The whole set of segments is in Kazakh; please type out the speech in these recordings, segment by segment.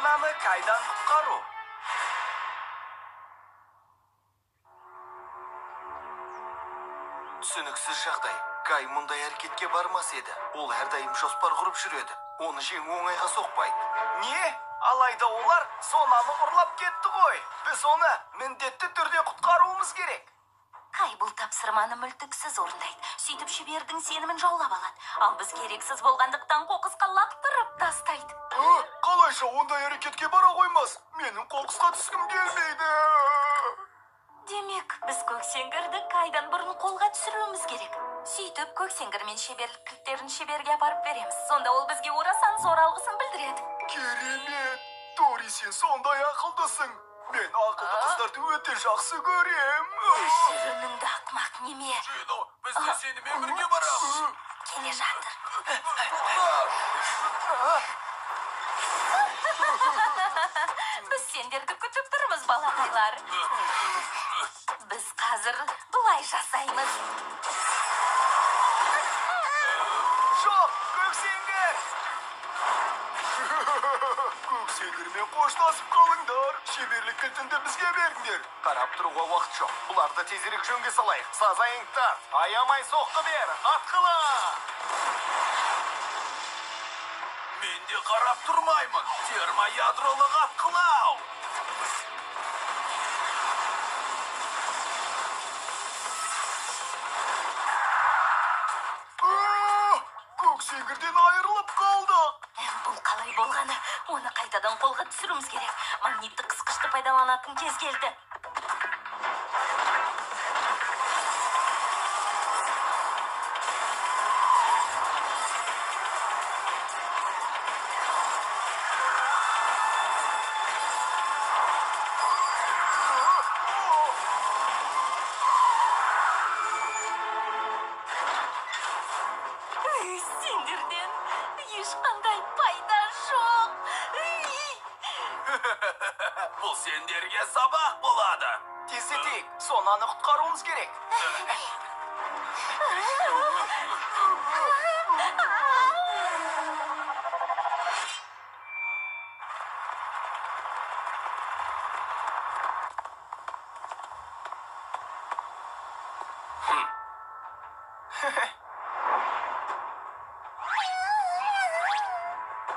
Сонаны Кайдан құтқару. Түсініксіз жағдай. Кай мұндай әрекетке бармас еді. Ол әрдайым жоспар құрып жүреді. Оны жеңу оңайға соқпайды. Не? Алайда олар Сонаны ұрлап кетті ғой. Біз оны міндетті түрде құтқаруымыз керек. Кай бұл тапсырманы мүлтіксіз орындайды. Сөйтіп шебердің сенімін жаулап алады. Ал біз керексіз болғандықтан қоқысқа лақтырып тастайды. Қалайша ондай әрекетке бара қоймас? Менің қоқысқа түскім келмейді. Демек, біз көксеңгірді Кайдан бұрын қолға түсіруіміз керек. Сөйтіп, көксеңгір мен шеберлік кілттерін шеберге апарып береміз. Сонда ол бізге орасан зор алғысын білдіреді. Керемет! Тори, сен сондай ақылдысың. Мен ақылды қыздарды өте жақсы көрем. Жүрініңді ақымақ неме. Жино, біз де сенімен бірге барамыз. Келе жатыр. Біз сендерді күтіп тұрмыз, балақайлар. Біз қазір бұлай жасаймыз. Жоқ, көксеңгір! Көксеңгірмен қоштасып қалыңдар. Шеберлік кілтінді бізге беріңдер. Қарап тұруға уақыт жоқ. Бұларды тезірек жөнге салайық. Сазайыңдар, аямай соққы бер. Атқыла! Мен де қарап тұрмаймын. Термоядролық атқылау! Көксеңгірден айырылып қалдық. Бұл қалай болғаны? Оны қайтадан қолға түсіруіміз керек. Магниттік қысқышты пайдаланатын кез келді. Сендерден ешқандай пайда жоқ. Бұл сендерге сабақ болады. Тездетейік, Сонаны құтқаруымыз керек.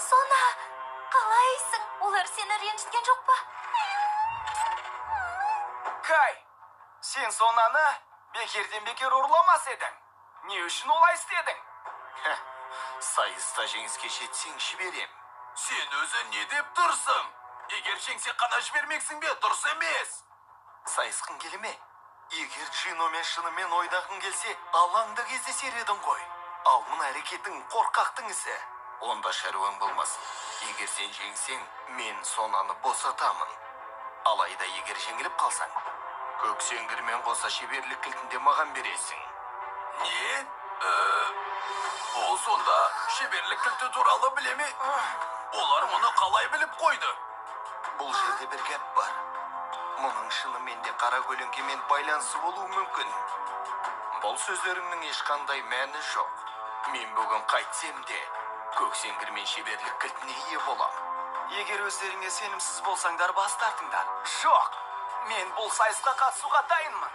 Сона, қалайсың? Олар сені ренжіткен жоқ па? Кай, сен Сонаны бекерден бекер ұрламас едің. Не үшін олай істедің? Сайыста жеңіске жетсең жіберем. Сен өзі не деп тұрсың? Егер жеңсе қана жібермексің бе? Дұрыс емес. Сайысқың келе ме? Егер Джиномен шынымен ойнағың келсе, алаңда кездесер едің ғой. Ал мына әрекетің қорқақтың ісі. Онда шаруаң болмасын. Егер сен жеңсең, мен Сонаны босатамын. Алайда егер жеңіліп қалсаң, көксеңгірмен қоса шеберлік кілтінде маған бересің. Не? Ол сонда шеберлік кілті туралы біле ме? Олар мұны қалай біліп қойды? Бұл жерде бір гәп бар. Мұның шынымен де қара көлеңкемен байланысы болуы мүмкін. Бұл сөздеріңнің ешқандай мәні жоқ. Мен бүгін қайтсем де, көксеңгірмен шеберлік кілтіне ие болам. Егер өздеріңе сенімсіз болсаңдар, бас тартыңдар. Жоқ, мен бұл сайысқа қатысуға дайынмын.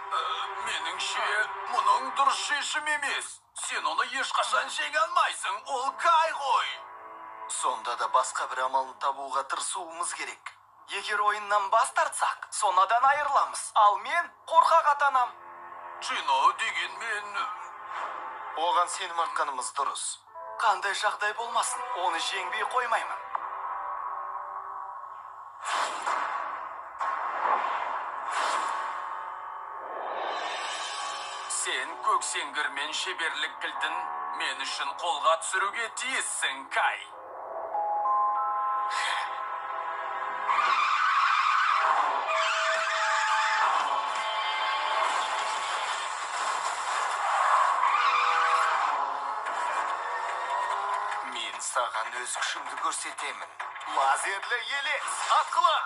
Меніңше, мұның дұрыс шешім емес. Сен оны ешқашан жеңе алмайсың, ол Кай ғой. Сонда да басқа бір амалын табуға тырысуымыз керек. Егер ойыннан бас тартсақ, Сонадан айырыламыз. Ал мен қорқақ атанам. Джино дегенмен... Оған сенім артқанымыз дұрыс. Қандай жағдай болмасын, оны жеңбей қоймаймын. Сен көксеңгірмен шеберлік кілтін мен үшін қолға түсіруге тиіссің, Кай. Мен саған өз күшімді көрсетемін. Лазерлі елес, атқыла!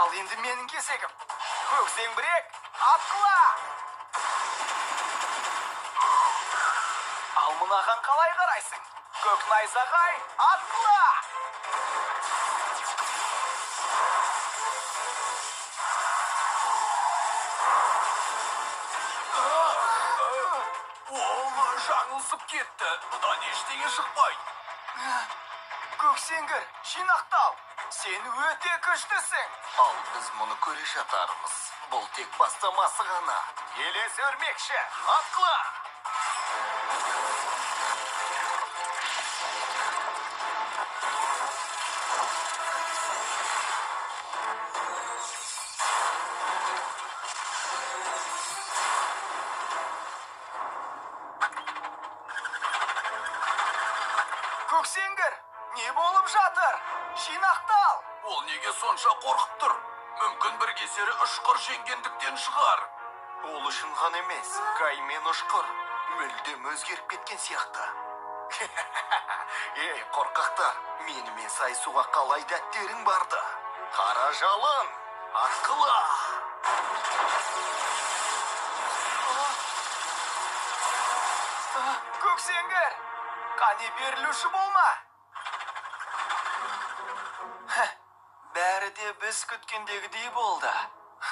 Ал енді менің кезегім. Көксеңбірек, атқыла! Мынаған қалай қарайсың? Көк найзағай, атла! Ол жаңылсып кетті. Бұдан ештеңе шықпайды. Көксеңгір, жинақтал. Сен өте күштісің. Ал біз мұны көре жатармыз. Бұл тек бастамасы ғана. Елес өрмекші, атқыла! Көксеңгір, не болып жатыр? Жинақтал! Ол неге сонша қорқып тұр? Мүмкін бір кездері ұшқыр жеңгендіктен шығар. Ол үшін ғана емес, Кай мен ұшқыр мүлдем өзгеріп кеткен сияқты. Ей, қорқақтар, менімен сайысуға қалай дәттерің барды? Қара жалын, атқыла! Көксеңгір, қане берілуші болма. Бәрі де біз күткендегідей болды.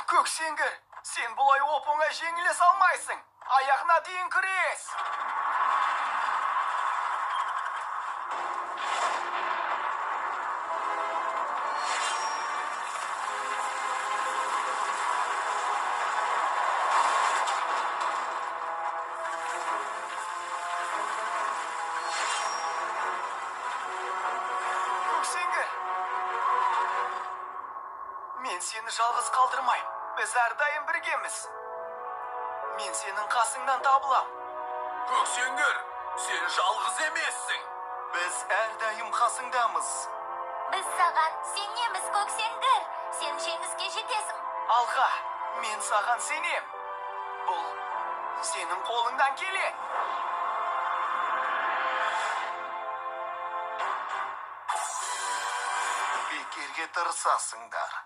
Көксеңгір, сен бұлай оп-оңай жеңіле салмайсың. Аяғына дейін күрес. Көксеңгір, мен сені жалғыз қалдырмайым. Біз әрдайым біргеміз. Мен сенің қасыңнан табылам. Көксеңгір, сен жалғыз емессің. Біз әрдайым қасыңдамыз. Біз саған сенеміз, Көксеңгір. Сен жеңіске жетесің. Алға, мен саған сенем. Бұл сенің қолыңдан келе. Бекерге тырысасыңдар.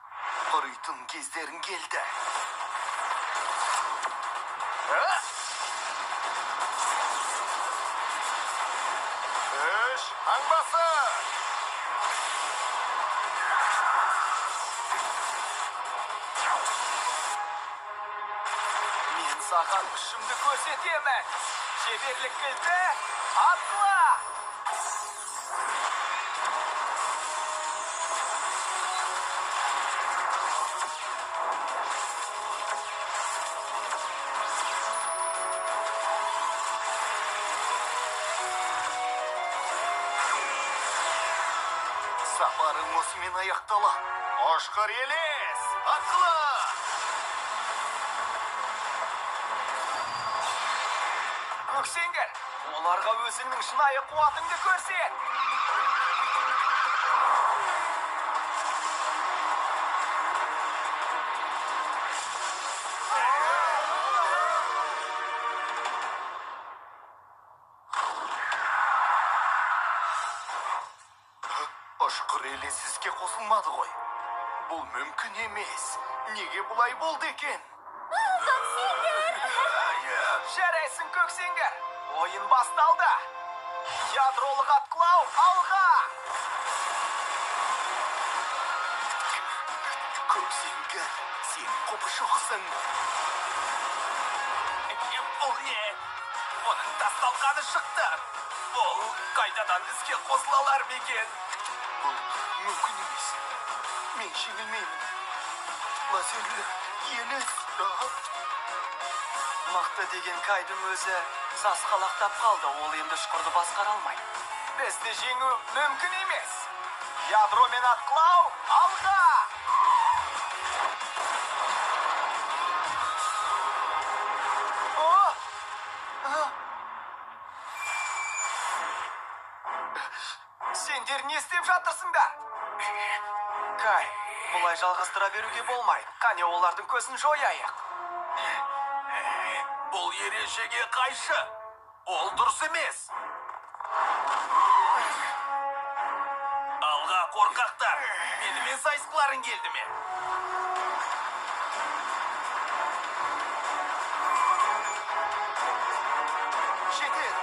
Құритын кездерің келді. Үш, аңбасы! Мен саған күшімді көрсетемін. Шеберлік кілті, атла! Сапарың осымен аяқтала. Ұшқыр елес, атқыла! Көксеңгір, оларға өзіңнің шынайы қуатыңды көрсет. Ұшқыр елес іске қосылмады ғой. Бұл мүмкін емес. Неге бұлай болды екен? Көксеңгір! Жарайсың, Көксеңгір. Ойын басталды. Ядролық атқылау, алға! Көксеңгір, сен қопышоқсың. Бұл не? Оның тасталғаны шықты. Бұл қайтадан іске қосылалар ма екен? Бұл мүмкін емес. Мен жеңілмеймін. Лазерлі елес. Мықты деген Кайдың өзі сасқалақтап қалды. Ол енді ұшқырды басқара алмайды. Бізді жеңу мүмкін емес. Ядромен атқылау, алға! Сендер не істеп жатырсыңдар? Кай, бұлай жалғастыра беруге болмайды. Қане олардың көзін жояйық. Бұл ережеге қайшы. Ол дұрыс емес. Алға, қорқақтар. Менімен сайысқыларың келді ме? Жетер.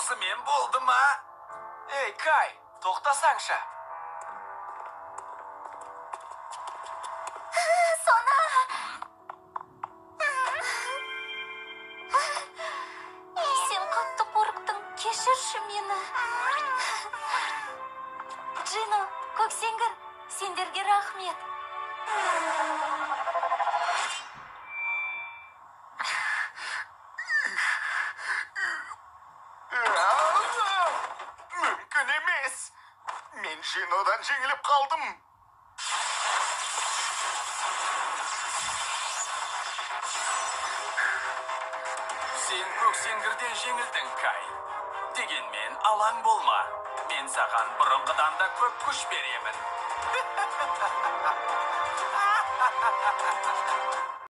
осымен болды ма? Ей, Кай, тоқтасаңша. Сона! Сен қатты қорықтың, кешірші мені. Джино, көксеңгір, сендерге рахмет. Мүмкін емес. Мен Жинодан жеңіліп қалдым. Сен көксеңгірден жеңілдің, Кай. Дегенмен алаң болма. Мен саған бұрынғыдан да көп күш беремін.